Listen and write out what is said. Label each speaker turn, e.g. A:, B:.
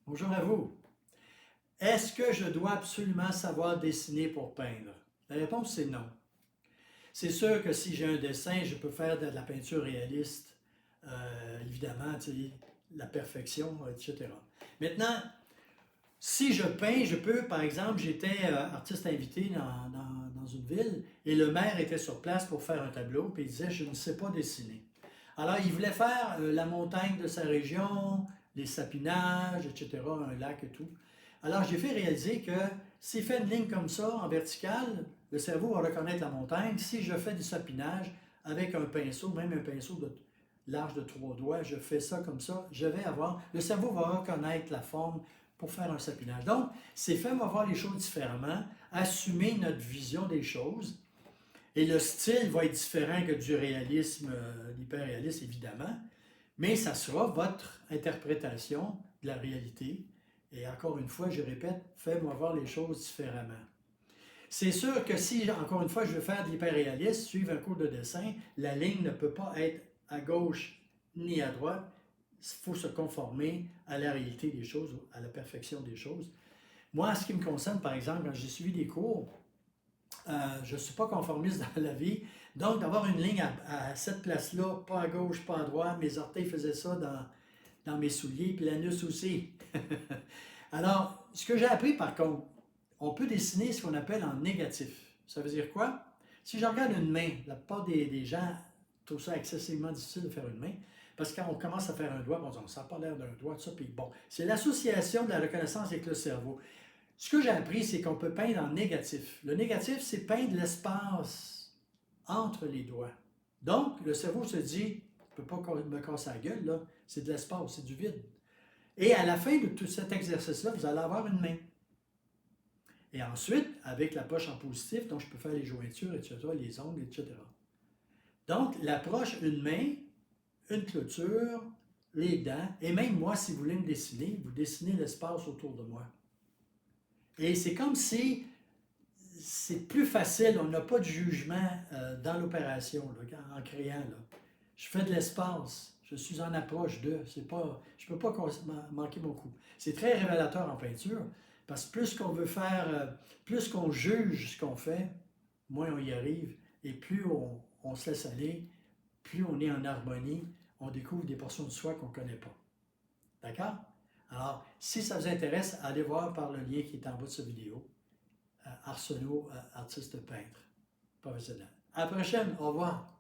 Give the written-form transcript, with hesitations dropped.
A: Bonjour à vous. Est-ce que je dois absolument savoir dessiner pour peindre? La réponse c'est non. C'est sûr que si j'ai un dessin, je peux faire de la peinture réaliste, évidemment, tu sais, la perfection, etc. Maintenant, si je peins, je peux, par exemple, j'étais artiste invité dans une ville et le maire était sur place pour faire un tableau, puis il disait, je ne sais pas dessiner. Alors, il voulait faire la montagne de sa région, les sapinages, etc., un lac et tout. Alors, j'ai fait réaliser que s'il fait une ligne comme ça, en verticale, le cerveau va reconnaître la montagne. Si je fais du sapinage avec un pinceau, même un pinceau de large de 3 doigts, je fais ça comme ça, je vais avoir, le cerveau va reconnaître la forme pour faire un sapinage. Donc, c'est fait, on va voir les choses différemment, assumer notre vision des choses. Et le style va être différent que du réalisme, l'hyperréalisme, évidemment, mais ça sera votre interprétation de la réalité. Et encore une fois, je répète, fais-moi voir les choses différemment. C'est sûr que si, encore une fois, je veux faire de l'hyperréalisme, suivre un cours de dessin, la ligne ne peut pas être à gauche ni à droite. Il faut se conformer à la réalité des choses, à la perfection des choses. Moi, en ce qui me concerne, par exemple, quand j'ai suivi des cours, je ne suis pas conformiste dans la vie. Donc, d'avoir une ligne à cette place-là, pas à gauche, pas à droite, mes orteils faisaient ça dans mes souliers, puis l'anus aussi. Alors, ce que j'ai appris par contre, on peut dessiner ce qu'on appelle en négatif. Ça veut dire quoi? Si je regarde une main, la plupart des gens trouvent ça excessivement difficile de faire une main, parce que quand on commence à faire un doigt, on dit, ça n'a pas l'air d'un doigt, tout ça, puis bon, c'est l'association de la reconnaissance avec le cerveau. Ce que j'ai appris, c'est qu'on peut peindre en négatif. Le négatif, c'est peindre l'espace entre les doigts. Donc, le cerveau se dit, je ne peux pas me casser la gueule, là, c'est de l'espace, c'est du vide. Et à la fin de tout cet exercice-là, vous allez avoir une main. Et ensuite, avec la poche en positif, donc je peux faire les jointures, etc., les ongles, etc. Donc, l'approche une main, une clôture, les dents, et même moi, si vous voulez me dessiner, vous dessinez l'espace autour de moi. Et c'est comme si c'est plus facile, on n'a pas de jugement dans l'opération, là, en créant. Là. Je fais de l'espace, je suis en approche de, c'est pas, je ne peux pas manquer mon coup. C'est très révélateur en peinture, parce que plus qu'on veut faire, plus qu'on juge ce qu'on fait, moins on y arrive, et plus on se laisse aller, plus on est en harmonie, on découvre des portions de soi qu'on ne connaît pas. D'accord? Alors, si ça vous intéresse, allez voir par le lien qui est en bas de cette vidéo. Arsenault, artiste peintre professionnel. À la prochaine, au revoir.